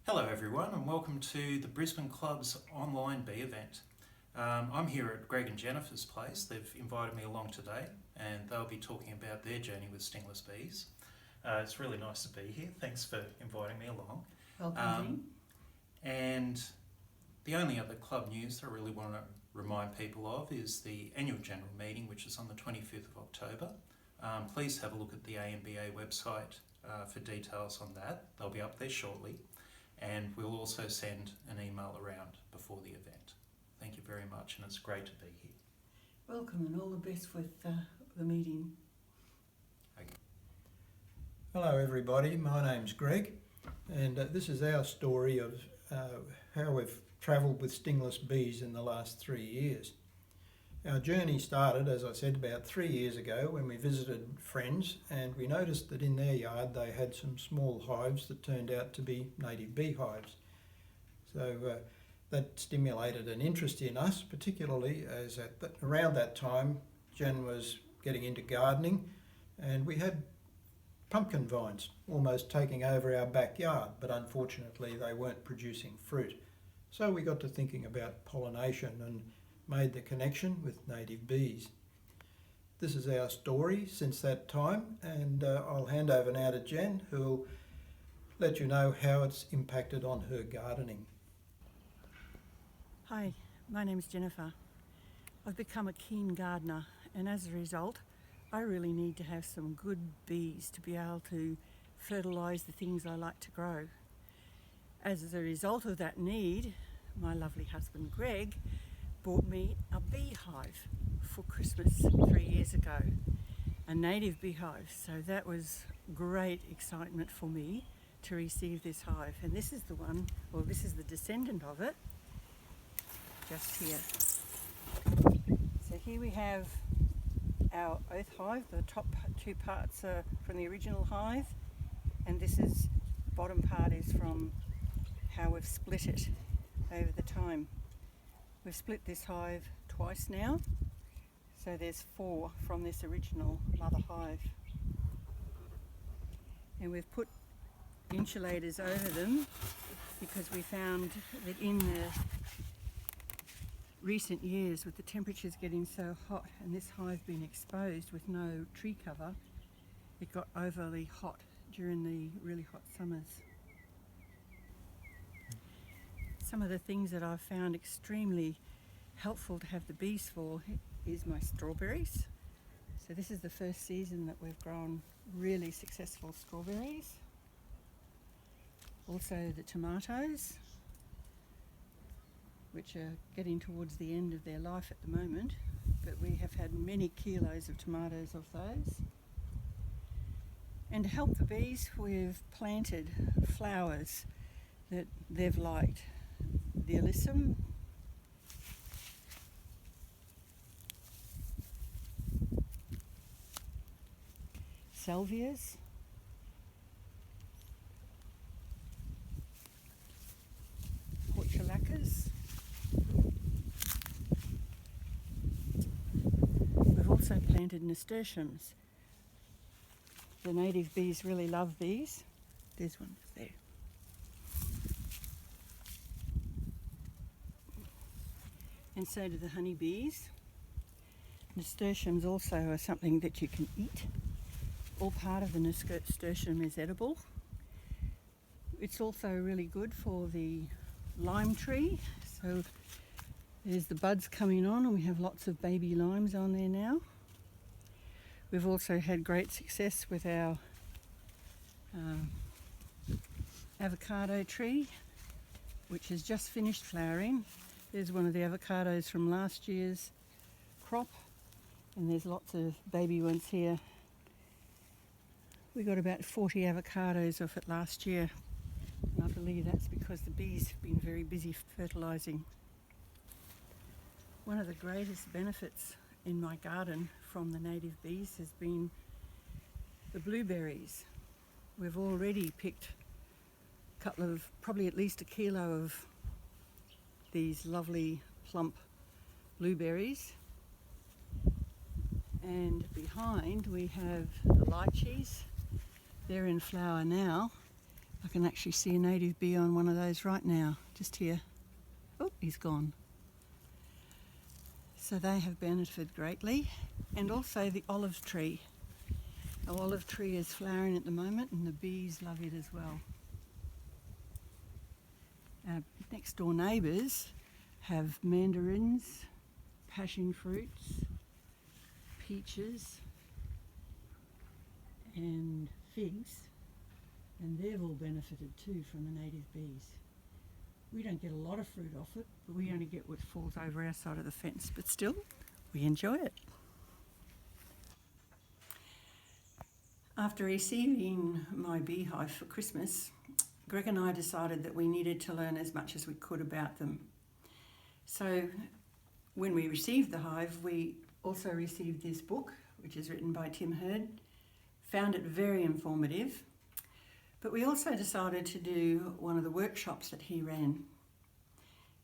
Hello everyone and welcome to the Brisbane Club's online bee event. I'm here at Greg and Jennifer's place. They've invited me along today and they'll be talking about their journey with stingless bees. It's really nice to be here. Thanks for inviting me along. Welcome. And the only other club news that I really want to remind people of is the annual general meeting, which is on the 25th of October. Please have a look at the AMBA website for details on that. They'll be up there shortly. And we'll also send an email around before the event. Thank you very much, and it's great to be here. Welcome and all the best with the meeting. Okay. Hello everybody, my name's Greg and this is our story of how we've travelled with stingless bees in the last 3 years. Our journey started, as I said, about 3 years ago when we visited friends and we noticed that in their yard they had some small hives that turned out to be native beehives. So that stimulated an interest in us, particularly as around that time Jen was getting into gardening and we had pumpkin vines almost taking over our backyard, but unfortunately they weren't producing fruit. So we got to thinking about pollination and made the connection with native bees. This is our story since that time, and I'll hand over now to Jen, who'll let you know how it's impacted on her gardening. Hi, my name's Jennifer. I've become a keen gardener, and as a result I really need to have some good bees to be able to fertilise the things I like to grow. As a result of that need, my lovely husband Greg bought me a beehive for Christmas 3 years ago, a native beehive. So that was great excitement for me to receive this hive. And this is the one, well, this is the descendant of it, just here. So here we have our oath hive. The top two parts are from the original hive, and this is bottom part is from how we've split it over the time. We've split this hive twice now, so there's 4 from this original mother hive. And we've put insulators over them because we found that in the recent years, with the temperatures getting so hot and this hive being exposed with no tree cover, it got overly hot during the really hot summers. Some of the things that I've found extremely helpful to have the bees for is my strawberries. So this is the first season that we've grown really successful strawberries. Also the tomatoes, which are getting towards the end of their life at the moment, but we have had many kilos of tomatoes of those. And to help the bees, we've planted flowers that they've liked. The alyssum, salvias, portulacas. We've also planted nasturtiums. The native bees really love these. There's one there. And so do the honeybees. Nasturtiums also are something that you can eat. All part of the nasturtium is edible. It's also really good for the lime tree. So there's the buds coming on and we have lots of baby limes on there now. We've also had great success with our avocado tree, which has just finished flowering. There's one of the avocados from last year's crop, and there's lots of baby ones here. We got about 40 avocados off it last year, and I believe that's because the bees have been very busy fertilising. One of the greatest benefits in my garden from the native bees has been the blueberries. We've already picked a couple of, probably at least a kilo of these lovely plump blueberries, and behind we have the lychees. They're in flower now, I can actually see a native bee on one of those right now, just here. Oh, he's gone. So they have benefited greatly, and also the olive tree. Our olive tree is flowering at the moment, and the bees love it as well. Our next door neighbours have mandarins, passion fruits, peaches and figs, and they've all benefited too from the native bees. We don't get a lot of fruit off it, but we only get what falls over our side of the fence, but still, we enjoy it. After receiving my beehive for Christmas, Greg and I decided that we needed to learn as much as we could about them. So when we received the hive, we also received this book, which is written by Tim Hurd. Found it very informative, but we also decided to do one of the workshops that he ran.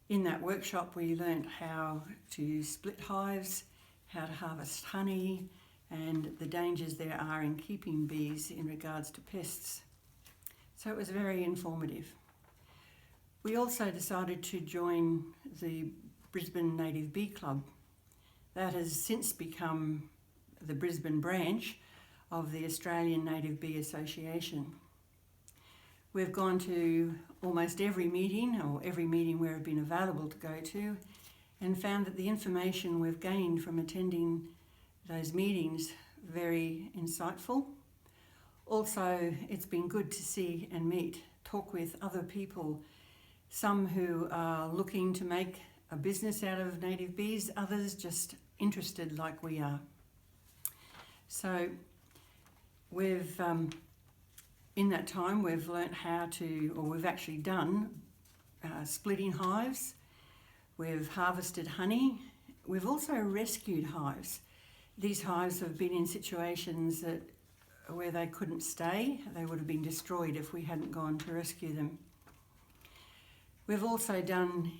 In that workshop, we learnt how to split hives, how to harvest honey, and the dangers there are in keeping bees in regards to pests. So it was very informative. We also decided to join the Brisbane Native Bee Club. That has since become the Brisbane branch of the Australian Native Bee Association. We've gone to almost every meeting, or every meeting where I've been available to go to, and found that the information we've gained from attending those meetings very insightful. Also, it's been good to see and talk with other people, some who are looking to make a business out of native bees, others just interested like we are. So we've, in that time, we've learnt how to, or we've actually done splitting hives. We've harvested honey. We've also rescued hives. These hives have been in situations where they couldn't stay. They would have been destroyed if we hadn't gone to rescue them. We've also done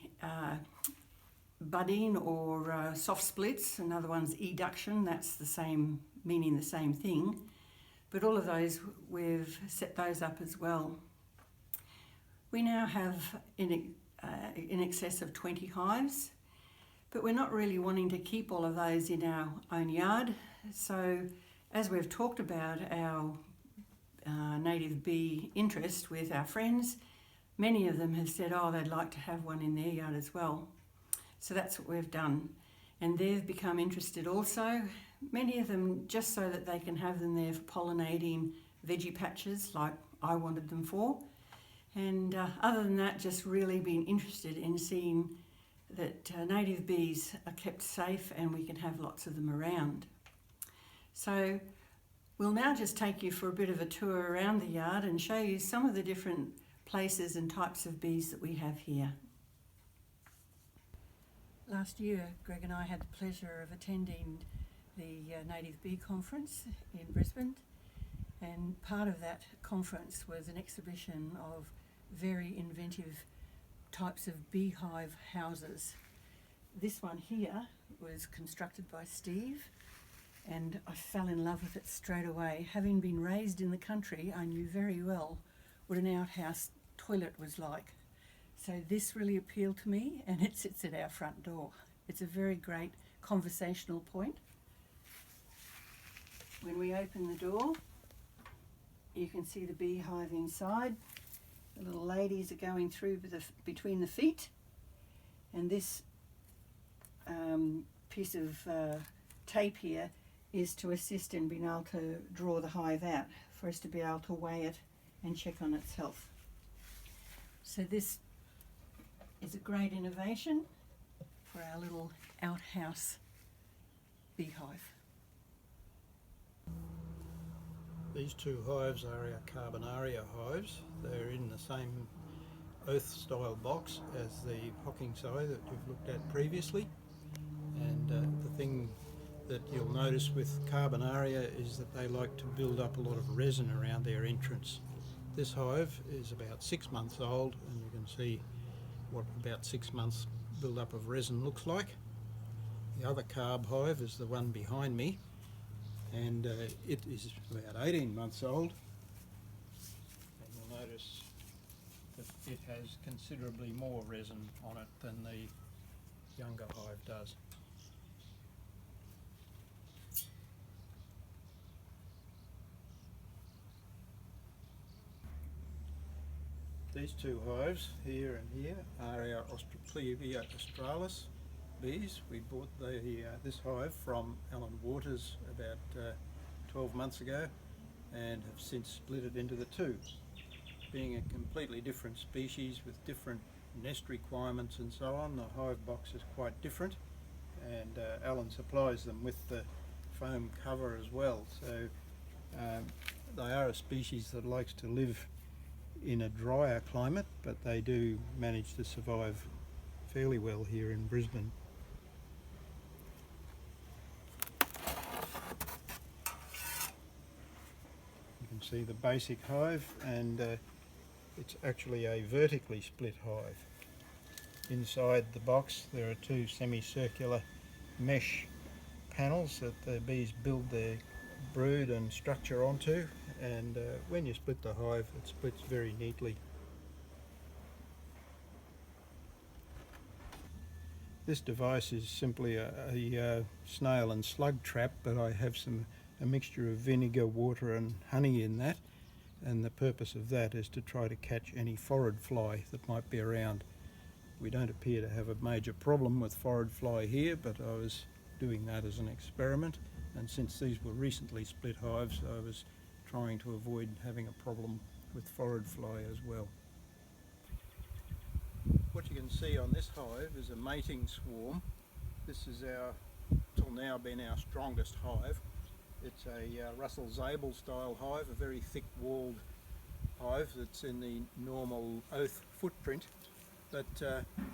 budding or soft splits. Another one's eduction. That's the same, meaning the same thing. But all of those, we've set those up as well. We now have in excess of 20 hives, but we're not really wanting to keep all of those in our own yard. So as we've talked about our native bee interest with our friends, many of them have said, oh, they'd like to have one in their yard as well. So that's what we've done. And they've become interested also, many of them just so that they can have them there for pollinating veggie patches like I wanted them for. And other than that, just really being interested in seeing that native bees are kept safe and we can have lots of them around. So we'll now just take you for a bit of a tour around the yard and show you some of the different places and types of bees that we have here. Last year, Greg and I had the pleasure of attending the Native Bee Conference in Brisbane, and part of that conference was an exhibition of very inventive types of beehive houses. This one here was constructed by Steve, and I fell in love with it straight away. Having been raised in the country, I knew very well what an outhouse toilet was like. So this really appealed to me, and it sits at our front door. It's a very great conversational point. When we open the door, you can see the beehive inside. The little ladies are going through between the feet, and this piece of tape here is to assist in being able to draw the hive out, for us to be able to weigh it and check on its health. So this is a great innovation for our little outhouse beehive. These two hives are our Carbonaria hives. They're in the same oath style box as the hocking sow that you've looked at previously. And the thing that you'll notice with Carbonaria is that they like to build up a lot of resin around their entrance. This hive is about 6 months old, and you can see what about 6 months build up of resin looks like. The other carb hive is the one behind me, and it is about 18 months old. And you'll notice it has considerably more resin on it than the younger hive does. These two hives, here and here, are our Australian Australis bees. We bought this hive from Alan Waters about 12 months ago and have since split it into the two. Being a completely different species with different nest requirements and so on, the hive box is quite different, and Alan supplies them with the foam cover as well. So they are a species that likes to live in a drier climate, but they do manage to survive fairly well here in Brisbane. You can see the basic hive, and it's actually a vertically split hive. Inside the box there are two semicircular mesh panels that the bees build their brood and structure onto, and when you split the hive it splits very neatly. This device is simply a snail and slug trap, but I have a mixture of vinegar, water and honey in that, and the purpose of that is to try to catch any forage fly that might be around. We don't appear to have a major problem with forage fly here, but I was doing that as an experiment, and since these were recently split hives I was trying to avoid having a problem with forage fly as well. What you can see on this hive is a mating swarm. This is till now been our strongest hive. It's a Russell Zabel style hive, a very thick walled hive that's in the normal oath footprint, but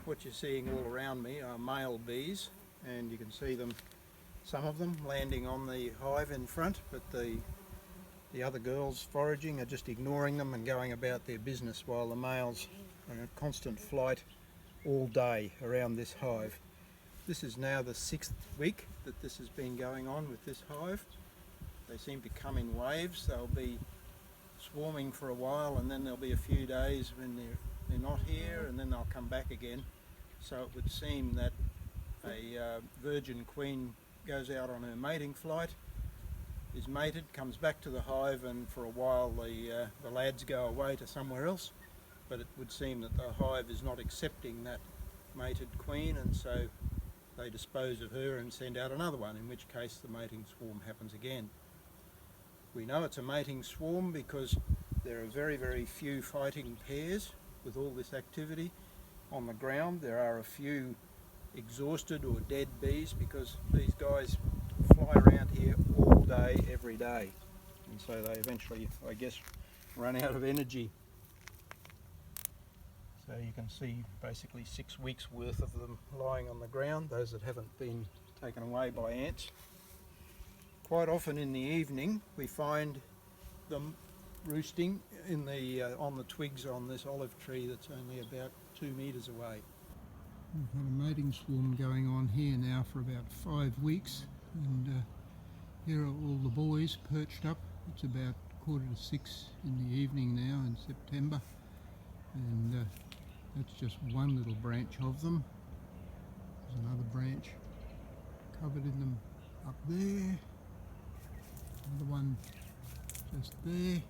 what you're seeing all around me are male bees, and you can see them, some of them landing on the hive in front, but the other girls foraging are just ignoring them and going about their business, while the males are in a constant flight all day around this hive. This is now the 6th week that this has been going on with this hive. They seem to come in waves. They'll be swarming for a while, and then there'll be a few days when they're not here, and then they'll come back again. So it would seem that a virgin queen goes out on her mating flight, is mated, comes back to the hive, and for a while the lads go away to somewhere else, but it would seem that the hive is not accepting that mated queen, and so they dispose of her and send out another one, in which case the mating swarm happens again. We know it's a mating swarm because there are very, very few fighting pairs with all this activity on the ground. There are a few exhausted or dead bees because these guys fly around here all day, every day, and so they eventually, I guess, run out of energy. So you can see basically 6 weeks worth of them lying on the ground, those that haven't been taken away by ants. Quite often in the evening we find them roosting in on the twigs on this olive tree that's only about 2 metres away. We've had a mating swarm going on here now for about 5 weeks, and here are all the boys perched up. It's about 5:45 in the evening now in September, and that's just one little branch of them. There's another branch covered in them up there, another one just there,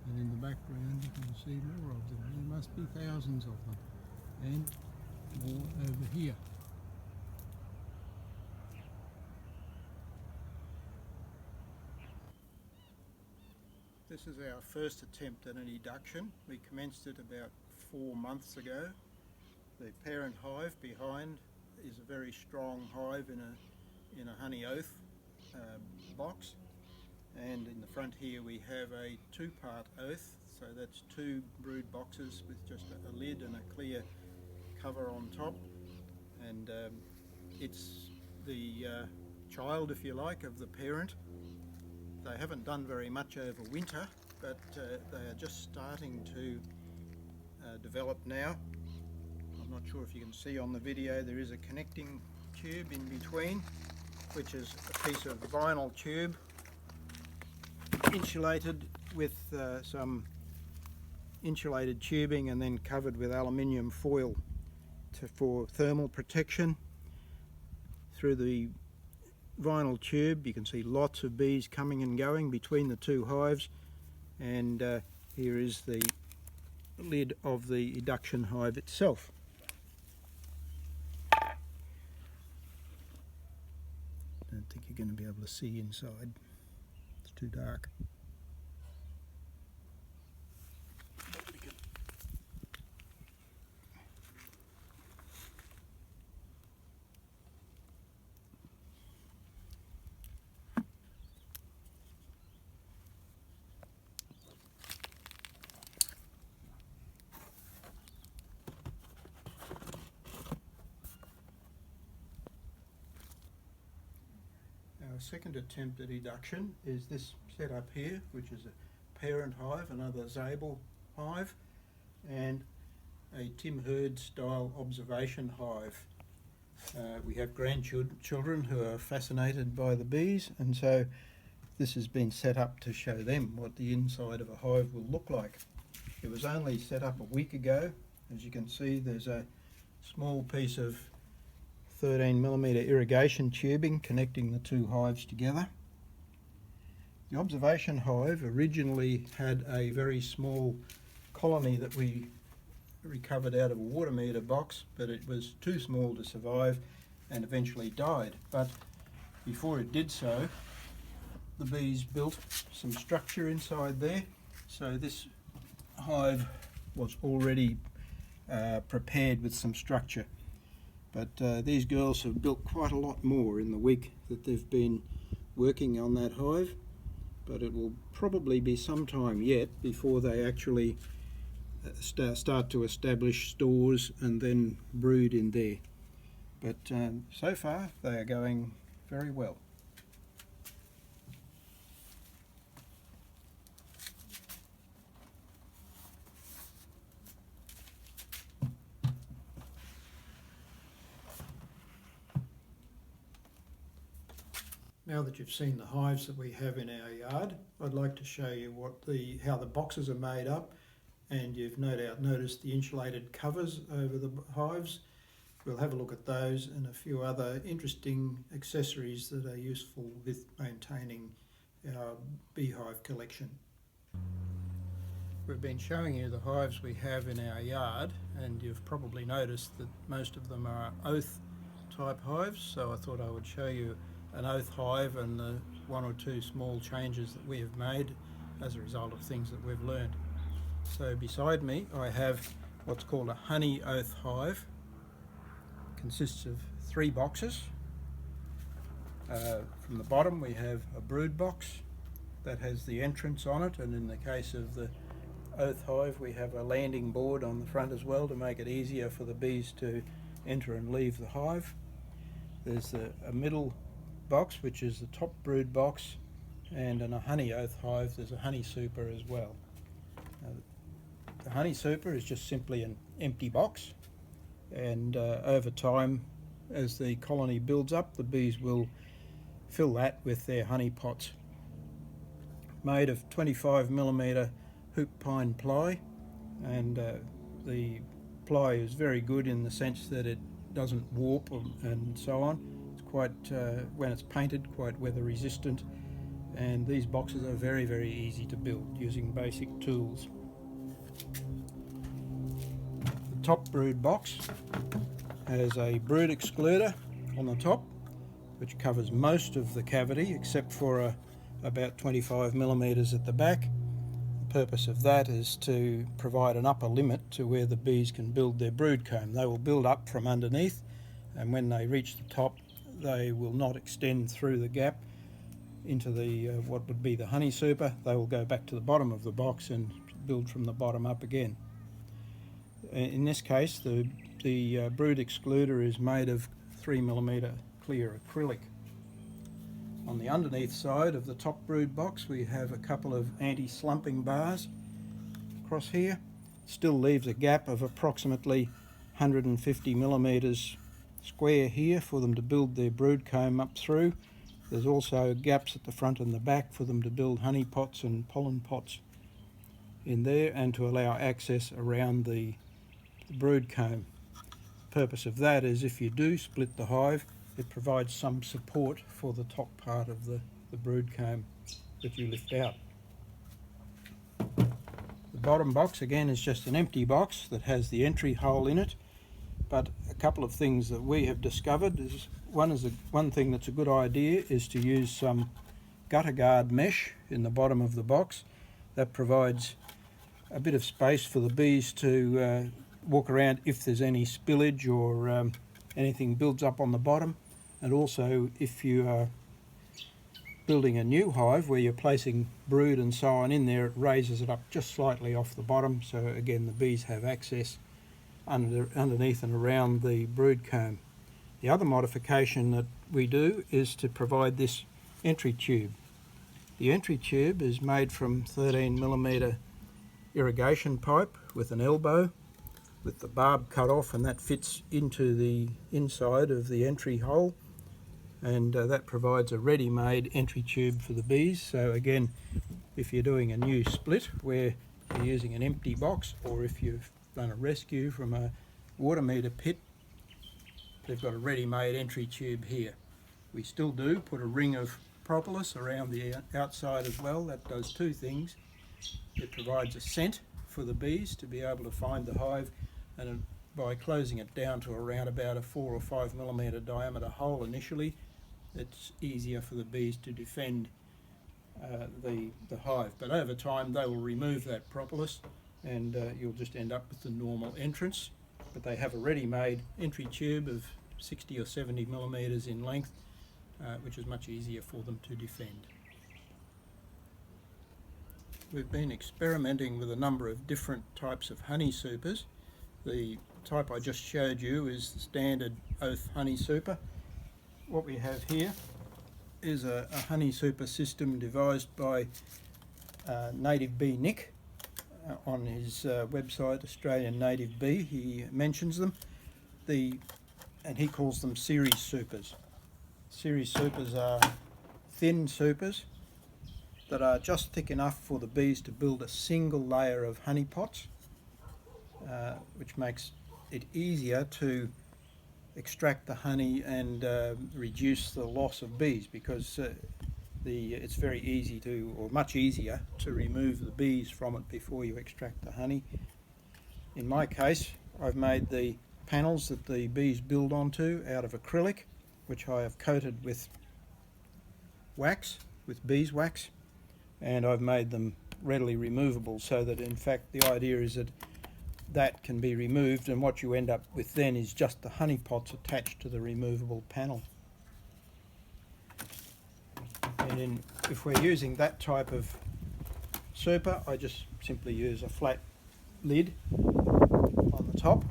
and in the background you can see more of them. There must be thousands of them, and more over here. This is our first attempt at an eduction. We commenced it about 4 months ago. The parent hive behind is a very strong hive in a honey oath box, and in the front here we have a 2-part oath, so that's 2 brood boxes with just a lid and a clear cover on top, and it's the child, if you like, of the parent. They haven't done very much over winter, but they are just starting to develop now. I'm not sure if you can see on the video, there is a connecting tube in between, which is a piece of vinyl tube insulated with some insulated tubing and then covered with aluminium foil for thermal protection. Through the vinyl tube you can see lots of bees coming and going between the two hives, and here is the lid of the eduction hive itself. I don't think you're going to be able to see inside, it's too dark. Our second attempt at eduction is this setup here, which is a parent hive, another Zabel hive, and a Tim Hurd style observation hive. We have grandchildren who are fascinated by the bees, and so this has been set up to show them what the inside of a hive will look like. It was only set up a week ago. As you can see, there's a small piece of 13mm irrigation tubing connecting the two hives together. The observation hive originally had a very small colony that we recovered out of a water meter box, but it was too small to survive and eventually died. But before it did so, the bees built some structure inside there, so this hive was already prepared with some structure. But these girls have built quite a lot more in the week that they've been working on that hive, but it will probably be some time yet before they actually start to establish stores and then brood in there. But so far they are going very well. Now that you've seen the hives that we have in our yard, I'd like to show you how the boxes are made up, and you've no doubt noticed the insulated covers over the hives. We'll have a look at those and a few other interesting accessories that are useful with maintaining our beehive collection. We've been showing you the hives we have in our yard, and you've probably noticed that most of them are oath type hives, so I thought I would show you an oath hive and the one or two small changes that we have made as a result of things that we've learned. So beside me I have what's called a honey oath hive. It consists of 3 boxes. From the bottom we have a brood box that has the entrance on it, and in the case of the oath hive we have a landing board on the front as well to make it easier for the bees to enter and leave the hive. There's a middle box, which is the top brood box, and in a honey oath hive there's a honey super as well. The honey super is just simply an empty box, and over time, as the colony builds up, the bees will fill that with their honey pots. Made of 25mm hoop pine ply, and the ply is very good in the sense that it doesn't warp and so on. Quite, when it's painted, quite weather resistant, and these boxes are very, very easy to build using basic tools. The top brood box has a brood excluder on the top, which covers most of the cavity except for about 25mm at the back. The purpose of that is to provide an upper limit to where the bees can build their brood comb. They will build up from underneath, and when they reach the top they will not extend through the gap into the what would be the honey super. They will go back to the bottom of the box and build from the bottom up again. In this case the brood excluder is made of 3mm clear acrylic. On the underneath side of the top brood box we have a couple of anti-slumping bars across here. Still leaves a gap of approximately 150mm square here for them to build their brood comb up through. There's also gaps at the front and the back for them to build honey pots and pollen pots. in there and to allow access around the brood comb. The purpose of that is if you do split the hive, it provides some support for the top part of the brood comb that you lift out. The bottom box again is just an empty box that has the entry hole in it, but a couple of things that we have discovered is one thing that's a good idea is to use some gutter guard mesh in the bottom of the box. That provides a bit of space for the bees to walk around if there's any spillage or anything builds up on the bottom, and also if you are building a new hive where you're placing brood and so on in there, it raises it up just slightly off the bottom, so again the bees have access underneath and around the brood comb. The other modification that we do is to provide this entry tube. The entry tube is made from 13mm irrigation pipe with an elbow with the barb cut off, and that fits into the inside of the entry hole, and that provides a ready-made entry tube for the bees. So again, if you're doing a new split where you're using an empty box, or if you've done a rescue from a water meter pit, they've got a ready-made entry tube here. We still do put a ring of propolis around the outside as well. That does two things. It provides a scent for the bees to be able to find the hive, and by closing it down to around about a 4 or 5mm diameter hole initially, it's easier for the bees to defend the hive. But over time they will remove that propolis, and you'll just end up with the normal entrance. But they have a ready-made entry tube of 60 or 70mm in length, which is much easier for them to defend. We've been experimenting with a number of different types of honey supers. The type I just showed you is the standard oath honey super. What we have here is a honey super system devised by Native Bee Nick on his website, Australian Native Bee. He mentions them, and he calls them series supers. Series supers are thin supers that are just thick enough for the bees to build a single layer of honey pots, which makes it easier to extract the honey and reduce the loss of bees, because it's very easy to, or much easier, to remove the bees from it before you extract the honey. In my case, I've made the panels that the bees build onto out of acrylic, which I have coated with wax, with beeswax, and I've made them readily removable, so that in fact the idea is that can be removed, and what you end up with then is just the honey pots attached to the removable panel. And if we're using that type of super, I just simply use a flat lid on the top,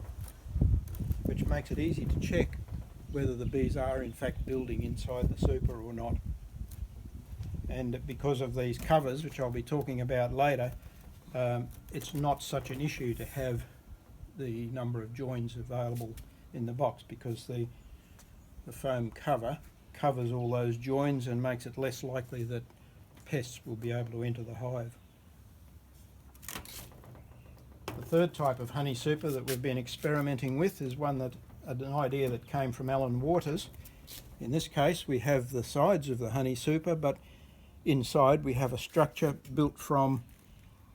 which makes it easy to check whether the bees are in fact building inside the super or not. And because of these covers, which I'll be talking about later, it's not such an issue to have the number of joins available in the box, because the foam cover covers all those joins and makes it less likely that pests will be able to enter the hive. The third type of honey super that we've been experimenting with is an idea that came from Alan Waters. In this case we have the sides of the honey super, but inside we have a structure built from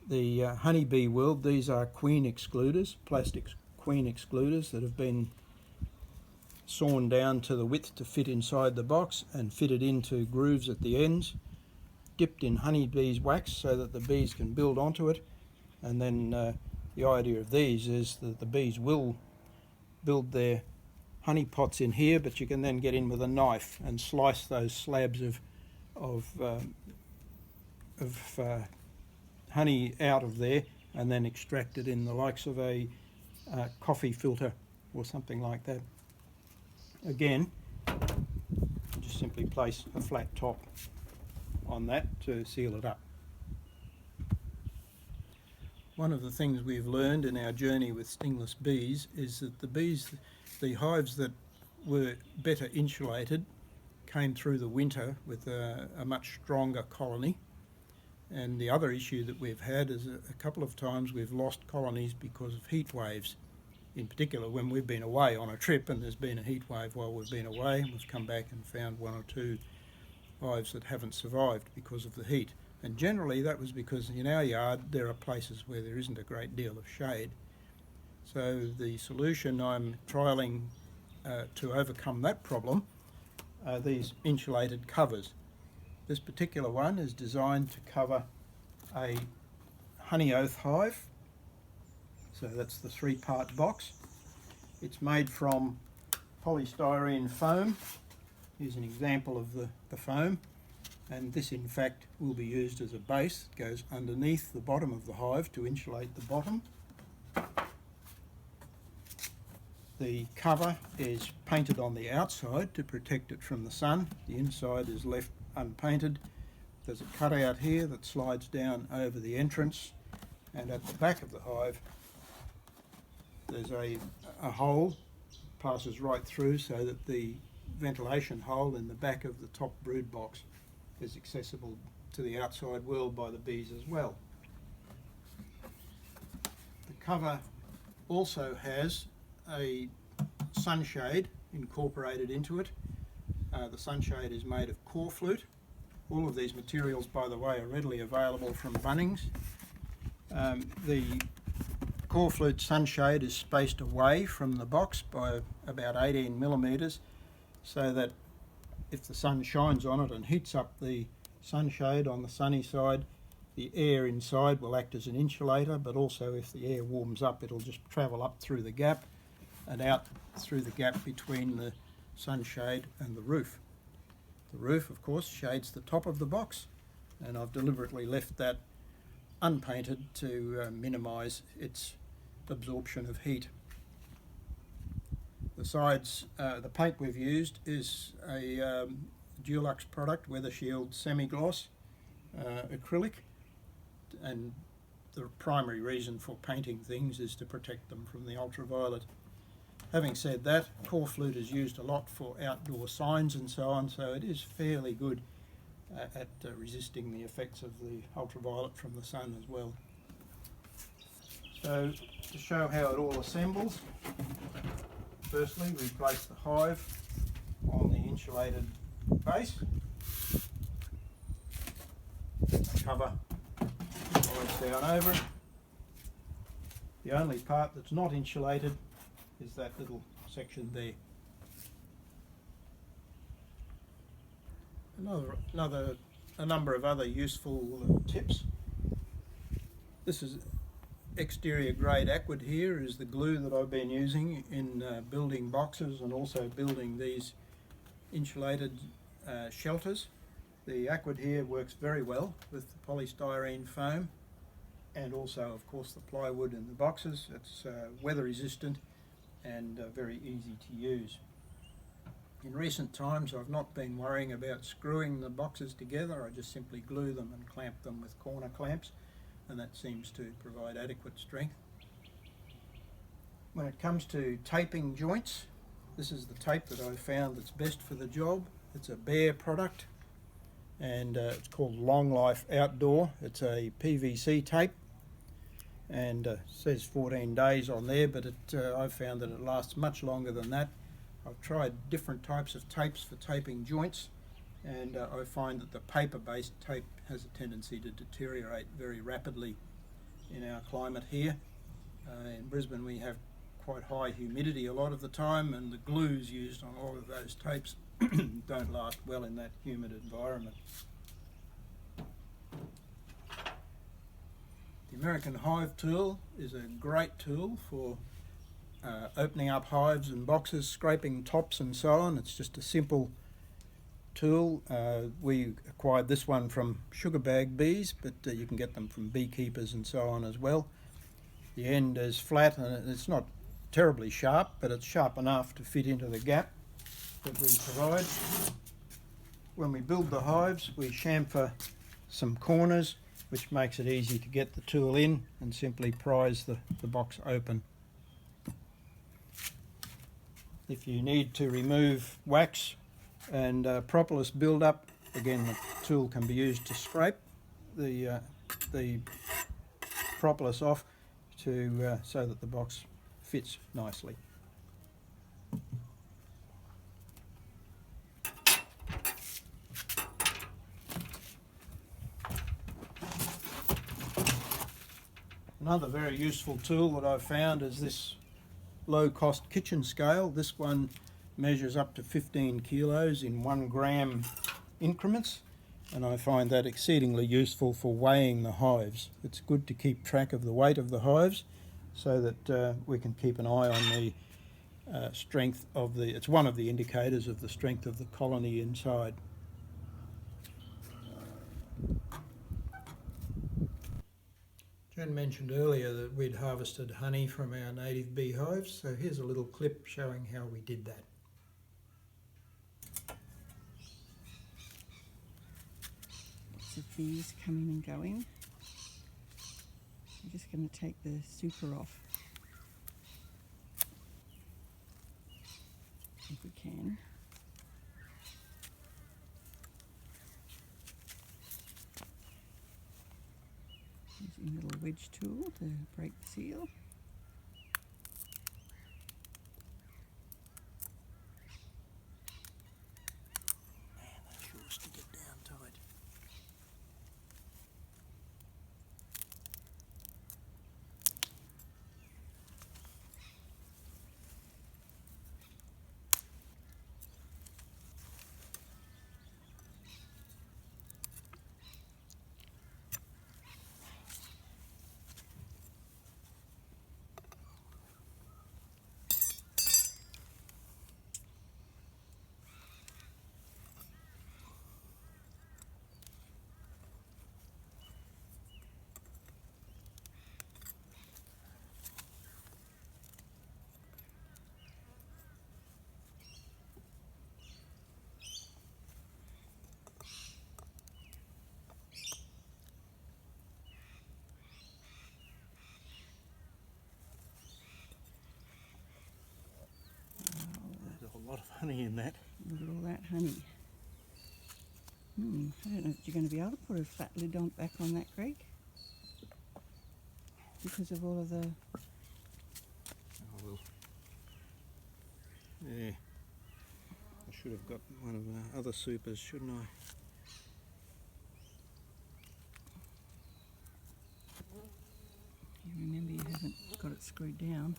the honeybee world. These are queen excluders, plastic queen excluders that have been sawn down to the width to fit inside the box and fitted into grooves at the ends, dipped in honeybees wax so that the bees can build onto it. And then the idea of these is that the bees will build their honey pots in here, but you can then get in with a knife and slice those slabs of honey out of there, and then extract it in the likes of a coffee filter or something like that. Again, just simply place a flat top on that to seal it up. One of the things we've learned in our journey with stingless bees is that the hives that were better insulated came through the winter with a much stronger colony, And the other issue that we've had is a couple of times we've lost colonies because of heat waves. In particular, when we've been away on a trip and there's been a heat wave while we've been away, we've come back and found one or two hives that haven't survived because of the heat. And generally that was because in our yard there are places where there isn't a great deal of shade. So the solution I'm trialling to overcome that problem are these insulated covers. This particular one is designed to cover a honey oath hive. So that's the 3-part box. It's made from polystyrene foam. Here's an example of the foam. And this in fact will be used as a base. It goes underneath the bottom of the hive to insulate the bottom. The cover is painted on the outside to protect it from the sun. The inside is left unpainted. There's a cutout here that slides down over the entrance, and at the back of the hive there's a hole, passes right through so that the ventilation hole in the back of the top brood box is accessible to the outside world by the bees as well. The cover also has a sunshade incorporated into it. The sunshade is made of core flute. All of these materials, by the way, are readily available from Bunnings. The core flute sunshade is spaced away from the box by about 18 millimetres so that if the sun shines on it and heats up the sunshade on the sunny side, the air inside will act as an insulator, but also if the air warms up it'll just travel up through the gap and out through the gap between the sunshade and the roof. The roof, of course, shades the top of the box, and I've deliberately left that unpainted to minimise its absorption of heat. The sides, the paint we've used is a Dulux product, Weather Shield Semi-Gloss acrylic, and the primary reason for painting things is to protect them from the ultraviolet. Having said that, core flute is used a lot for outdoor signs and so on, so it is fairly good at resisting the effects of the ultraviolet from the sun as well. So to show how it all assembles, firstly we place the hive on the insulated base, cover slides down over it. The only part that's not insulated is that little section there. A number of other useful tips. This is exterior grade acrid here, is the glue that I've been using in building boxes and also building these insulated shelters. The acrid here works very well with the polystyrene foam and also of course the plywood in the boxes. It's weather resistant and very easy to use. In recent times I've not been worrying about screwing the boxes together. I just simply glue them and clamp them with corner clamps, and that seems to provide adequate strength. When it comes to taping joints, this is the tape that I found that's best for the job. It's a Bear product and it's called Long Life Outdoor. It's a PVC tape and says 14 days on there, but I've found that it lasts much longer than that. I've tried different types of tapes for taping joints, and I find that the paper-based tape has a tendency to deteriorate very rapidly in our climate here. In Brisbane we have quite high humidity a lot of the time, and the glues used on all of those tapes don't last well in that humid environment. The American Hive tool is a great tool for opening up hives and boxes, scraping tops and so on. It's just a simple tool. We acquired this one from sugar bag bees, but you can get them from beekeepers and so on as well. The end is flat and it's not terribly sharp, but it's sharp enough to fit into the gap that we provide. When we build the hives, we chamfer some corners, which makes it easy to get the tool in and simply prise the box open. If you need to remove wax and propolis build-up, again the tool can be used to scrape. the propolis off to so that the box fits nicely. Another very useful tool that I've found is this low-cost kitchen scale. This one measures up to 15 kilos in 1 gram increments, and I find that exceedingly useful for weighing the hives. It's good to keep track of the weight of the hives so that we can keep an eye on the strength of the... It's one of the indicators of the strength of the colony inside. Jen mentioned earlier that we'd harvested honey from our native beehives, so here's a little clip showing how we did that. Lots of bees coming and going. I'm just going to take the super off, if we can. Using a little wedge tool to break the seal. Man, that sure stick it down tight. There's a lot of honey in that. Look at all that honey. I don't know if you're going to be able to put a flat lid on back on that, Greg, because of all of the... Oh, well. Yeah. I should have got one of the other supers, shouldn't I? You remember you haven't got it screwed down.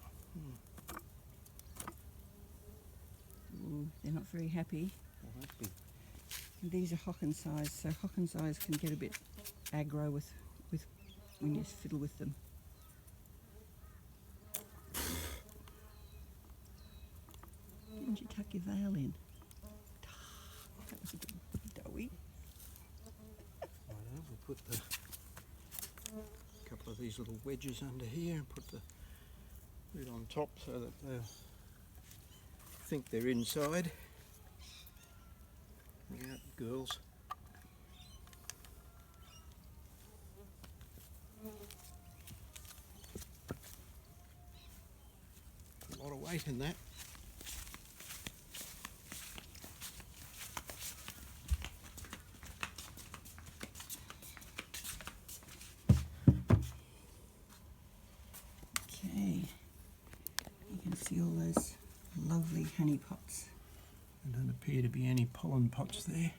Ooh, they're not very happy. Well, that'd be... And these are Hocken size, so Hocken size can get a bit aggro with when you fiddle with them. Didn't you tuck your veil in? That was a bit doughy. Righto, we'll put the couple of these little wedges under here and put the lid on top so that they'll think they're inside. Look out, girls. A lot of weight in that. Okay, you can see all those lovely honey pots. There don't appear to be any pollen pots there.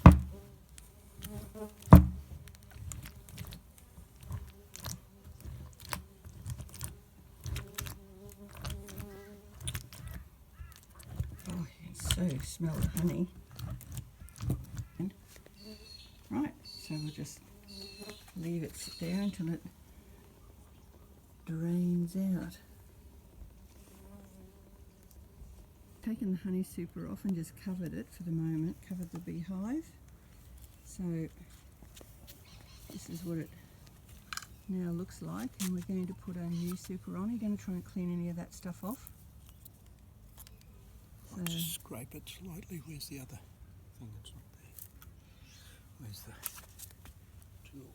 Oh, you can so smell the honey. Right, so we'll just leave it sit there until it drains out. Taken the honey super off and just covered it for the moment, covered the beehive. So this is what it now looks like, and we're going to put our new super on. Are you going to try and clean any of that stuff off? I'll just scrape it slightly. Where's the other thing that's not there? Where's the tool?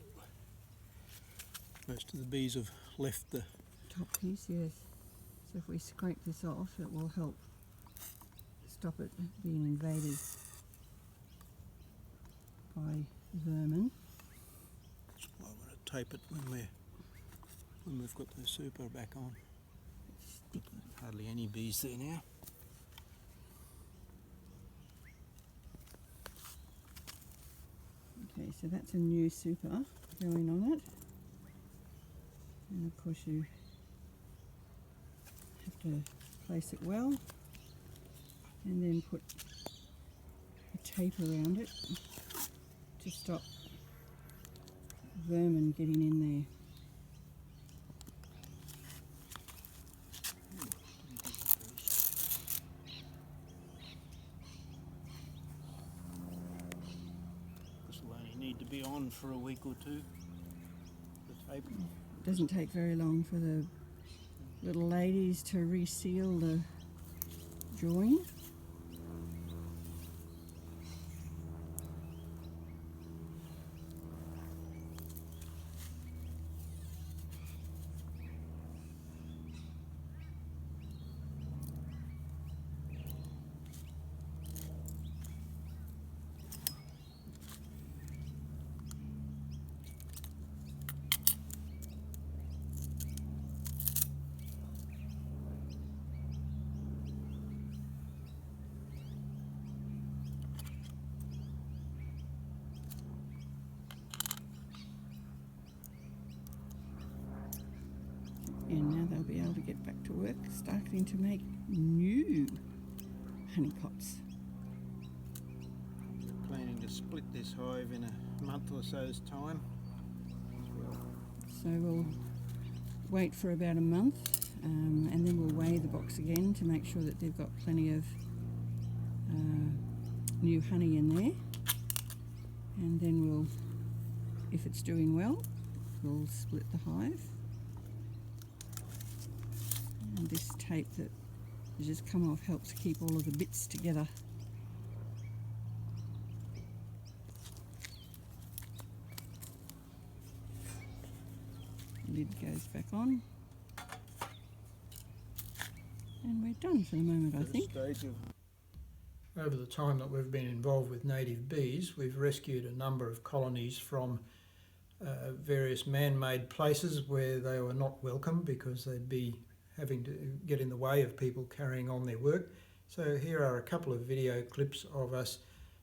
Most of the bees have left the... Top piece, yes. So if we scrape this off, it will help stop it being invaded. anti-vermin. That's why I want to tape it when we've got the super back on. Sticky. Hardly any bees there now. Okay, so that's a new super going on it. And of course you have to place it well and then put a tape around it to stop vermin getting in there. This will only need to be on for a week or two. The tape. It doesn't take very long for the little ladies to reseal the join. And now they'll be able to get back to work, starting to make new honey pots. Planning to split this hive in a month or so's time as well. So we'll wait for about a month and then we'll weigh the box again to make sure that they've got plenty of new honey in there. And then we'll, if it's doing well, we'll split the hive. And this tape that has just come off helps keep all of the bits together. Lid goes back on. And we're done for the moment, I think. Over the time that we've been involved with native bees, we've rescued a number of colonies from various man-made places where they were not welcome because they'd be having to get in the way of people carrying on their work. So here are a couple of video clips of us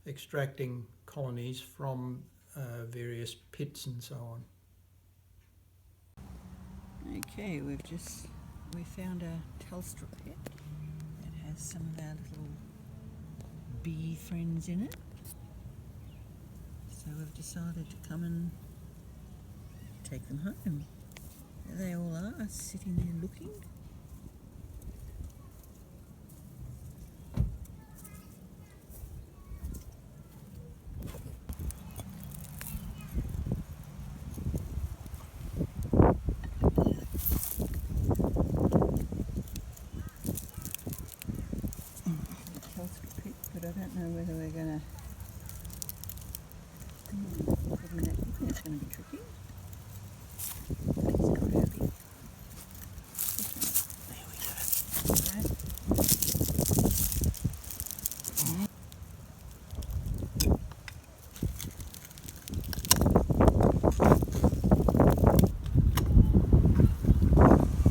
extracting colonies from various pits and so on. Okay, we found a Telstra pit that has some of our little bee friends in it. So we've decided to come and take them home. There they all are, sitting there looking. But I don't know whether we're going to put in that pit. It's going to be tricky. It's quite happy. There we go. Right.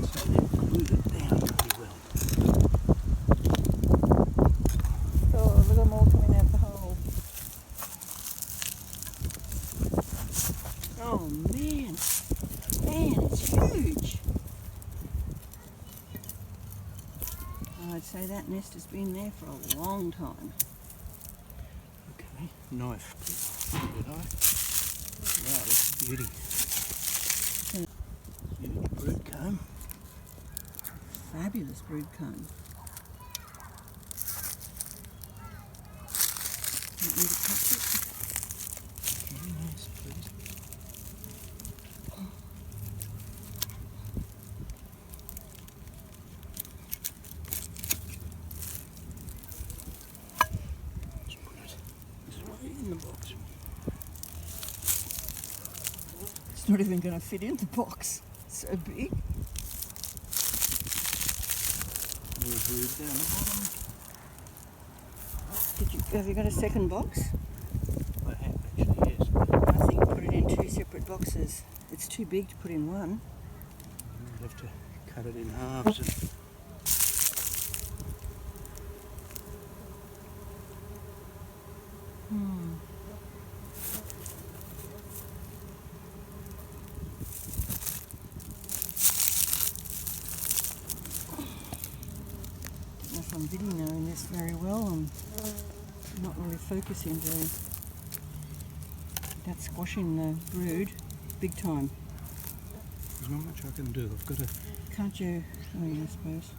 So they've glued it down pretty well. Oh, look at them all coming out the hole. Oh man, it's huge. I'd say that nest has been there for a long time. Okay, knife. Good eye. Wow, that's a beauty. Beauty brood comb. Fabulous brood comb. Want me to touch it? Very nice, please. Just put it this way in the box. It's not even going to fit in the box. It's so big. More brood down the bottom. Have you got a second box? I have actually. brood boxes. It's too big to put in one. I'd have to cut it in halves. Don't know if I'm videoing this very well. I'm not really focusing very. That's squashing the brood big time. There's not much I can do. I've got to. Can't you? Oh, yeah, I suppose.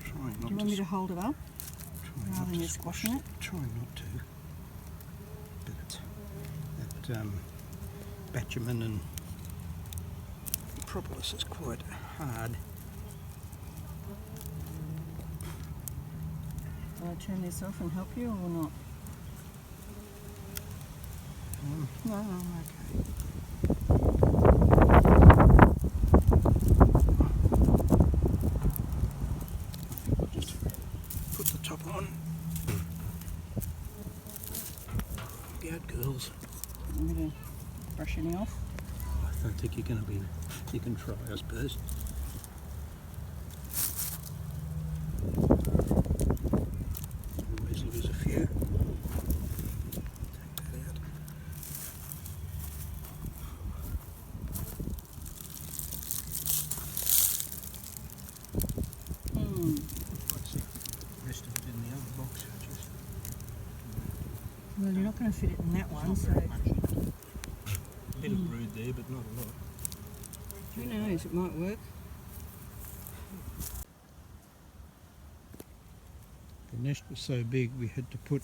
Trying Do not you want me to hold it up trying rather not than to you squashing it? Trying not to. But that batumen and propolis is quite hard. Will I turn this off and help you or not? No, okay. I'll just put the top on. Look out, girls. I'm going to brush any off. I don't think you're going to be. You can try, I suppose. Always lose a few. Take that out. Let's see the rest of it in the other box. Well, you're not going to fit it in that one, so A bit of brood there, but not a lot. who knows, it might work. The nest was so big we had to put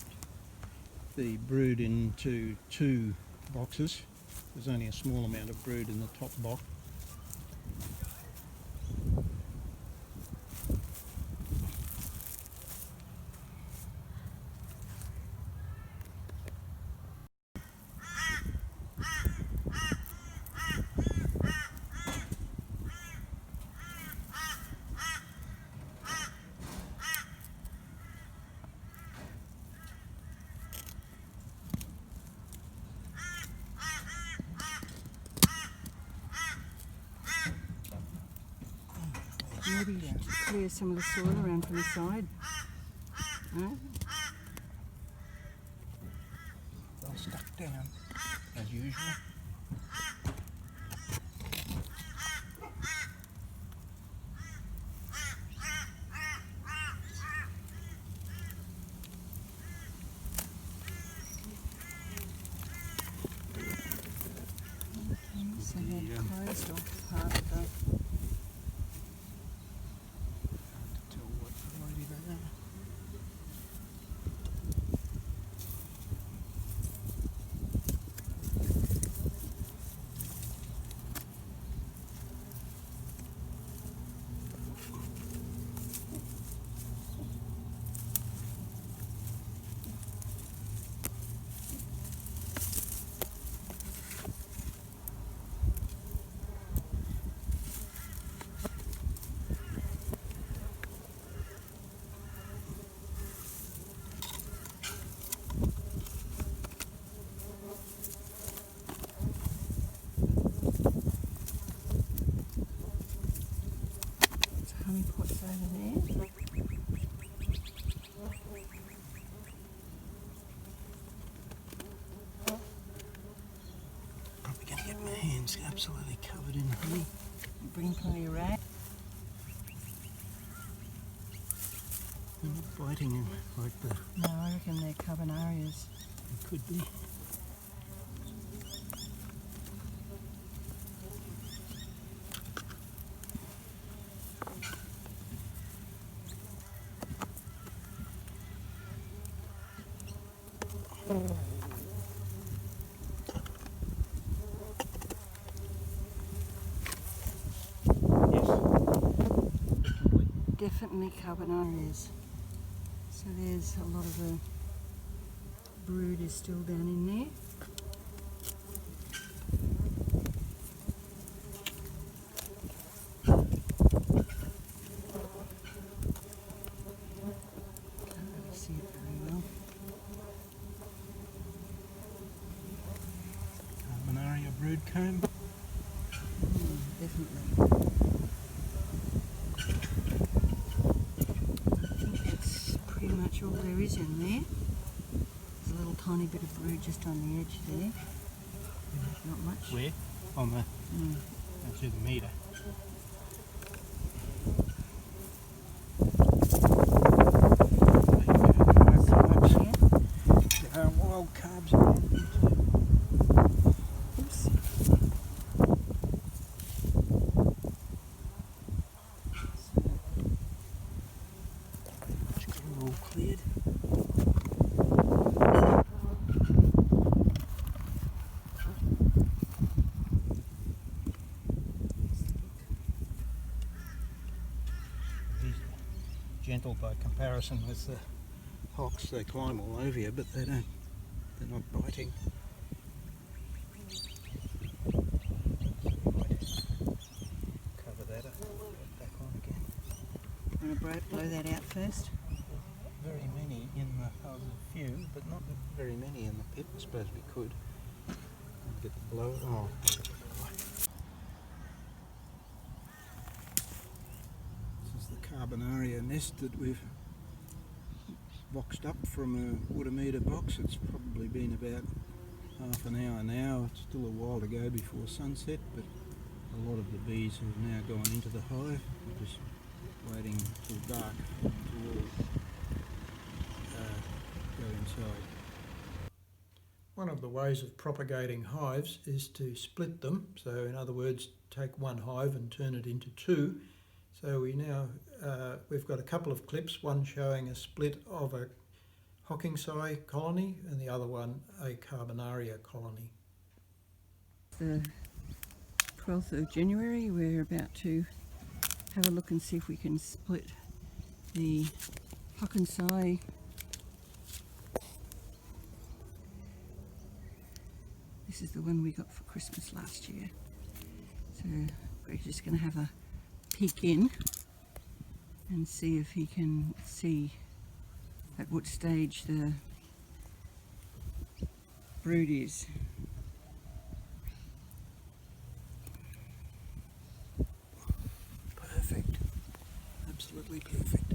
the brood into 2 boxes. There's only a small amount of brood in the top box. Maybe clear some of the soil around from the side. No? Well stuck down, as usual. So they've closed off part of the... Hard to tell what variety they are. Honey pots over there. Probably going to get my hands absolutely covered in honey. Bring plenty of rag. They're not biting like the No, I reckon they're carbonarias. it could be. Definitely carbonarias. So there's a lot of the brood is still down in there. brood comb. Definitely. I think that's pretty much all there is in there. There's a little tiny bit of brood just on the edge there. Not much. Where? On the through the meter. There are wild carbs around here too. Oops. Just got it all cleared. These are gentle by comparison with the hawks. They climb all over you, but they're not biting. Cover that up, put it back on again. I'm going to blow that out first. Very many in the, a few, but not very many in the pit. I suppose we could. Get the blower. Oh, this is the carbonaria nest that we've boxed up from a water meter box. It's probably been about half an hour now. It's still a while to go before sunset, but a lot of the bees have now gone into the hive. We're just waiting till dark to all go inside. One of the ways of propagating hives is to split them. So in other words, take one hive and turn it into two. So we now, we've got a couple of clips, one showing a split of a Hockingsii colony and the other one a Carbonaria colony. The 12th of January, we're about to have a look and see if we can split the Hockingsii This is the one we got for Christmas last year. So Greg's just going to have a peek in and see if he can see at what stage the brood is. Perfect. Absolutely perfect.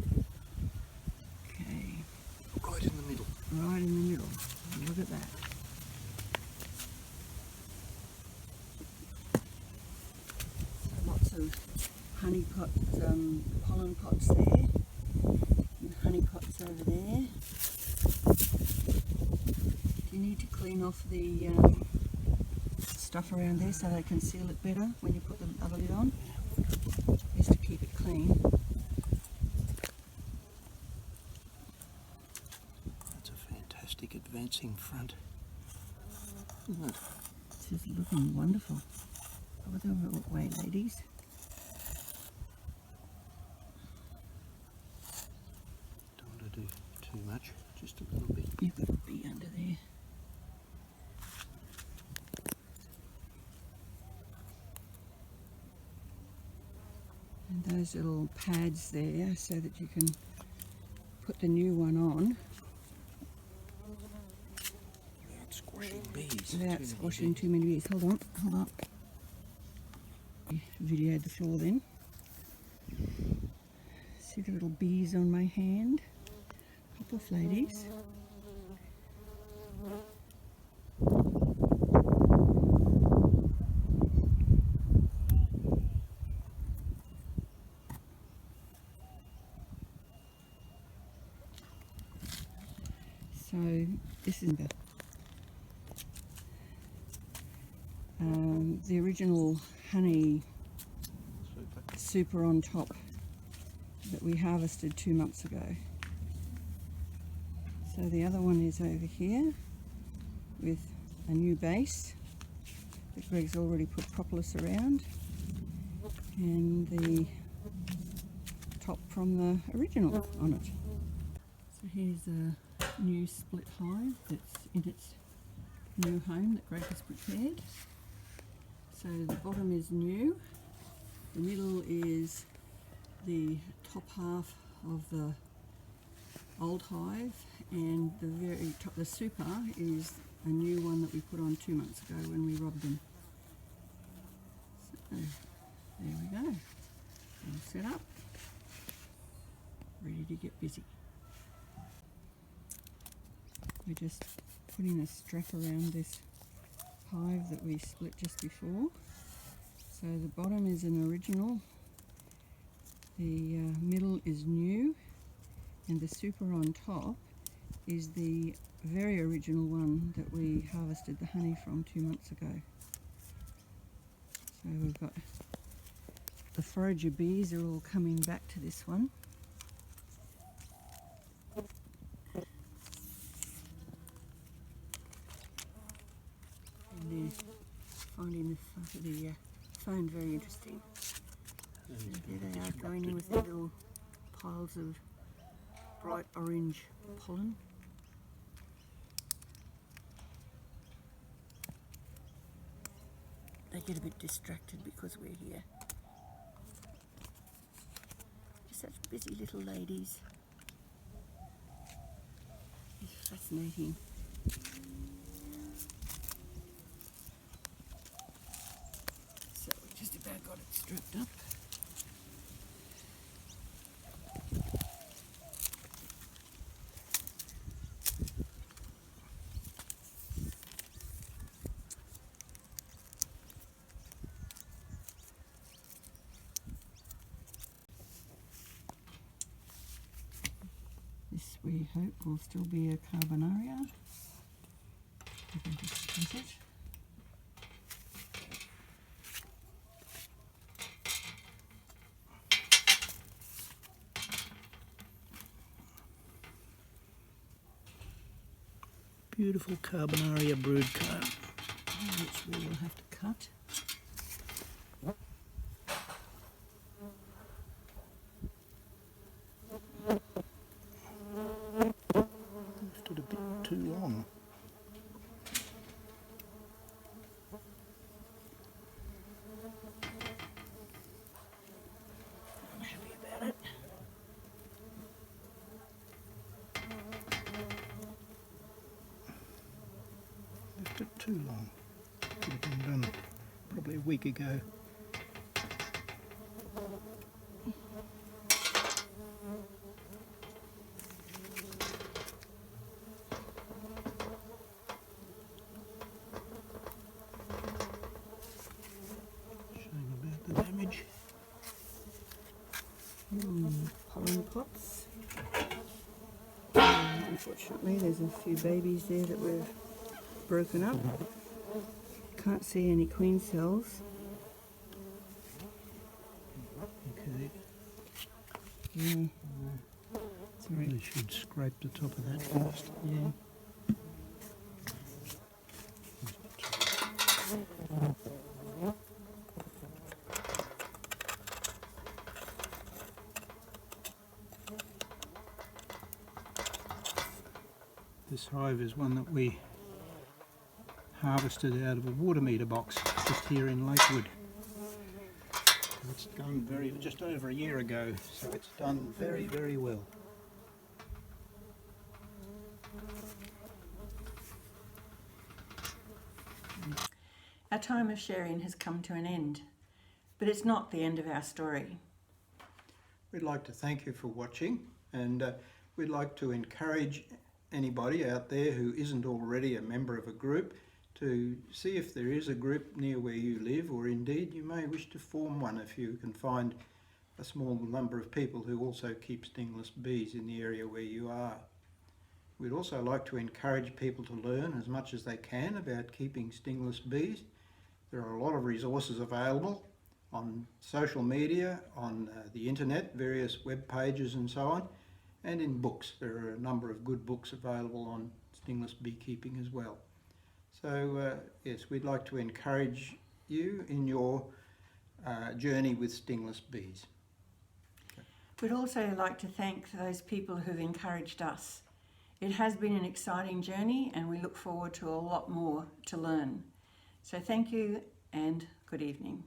Okay. Right in the middle. Right in the middle. Look at that. So lots of honey pots, pollen pots there, and honey pots over there. Do you need to clean off the stuff around there so they can seal it better when you put the other lid on? Just to keep it clean. That's a fantastic advancing front, isn't it? This is looking wonderful. Over the way, ladies. Don't want to do too much, just a little bit. You've got a bee under there. And those little pads there so that you can put the new one on Without squashing bees. without squashing too many bees. Hold on, hold on. Videoed the floor then. See the little bees on my hand? Pop off, ladies. So this is the original honey super on top that we harvested 2 months ago. So the other one is over here with a new base that Greg's already put propolis around, and the top from the original on it. So here's a new split hive that's in its new home that Greg has prepared. So the bottom is new, the middle is the top half of the old hive, and the very top, the super, is a new one that we put on 2 months ago when we robbed them. So, there we go. All set up. Ready to get busy. We're just putting a strap around this hive that we split just before. So the bottom is an original, the middle is new, and the super on top is the very original one that we harvested the honey from 2 months ago. So we've got the forager bees are all coming back to this one. And they're finding the phone very interesting. So there they are going in with their little piles of bright orange pollen. They get a bit distracted because we're here. Just such busy little ladies. It's fascinating. So we just about got it strapped up. This we hope will still be a carbonaria. We can just cut it. Beautiful carbonaria brood comb. Which we will have to cut. Left it a bit too long. I'm happy about it. Left it too long. Could have been done probably a week ago. Shame about the damage. Pollen pots. Unfortunately, there's a few babies there that we've broken up. Can't see any queen cells. Okay. Yeah. Sorry. Really should scrape the top of that first. Yeah. This hive is one that we harvested out of a water meter box just here in Lakewood. It's done just over a year ago, so it's done very, very well. Our time of sharing has come to an end, but it's not the end of our story. We'd like to thank you for watching, and we'd like to encourage anybody out there who isn't already a member of a group to see if there is a group near where you live, or indeed you may wish to form one if you can find a small number of people who also keep stingless bees in the area where you are. We'd also like to encourage people to learn as much as they can about keeping stingless bees. There are a lot of resources available on social media, on the internet, various web pages and so on, and in books. There are a number of good books available on stingless beekeeping as well. So yes, we'd like to encourage you in your journey with stingless bees. We'd also like to thank those people who've encouraged us. It has been an exciting journey and we look forward to a lot more to learn. So thank you and good evening.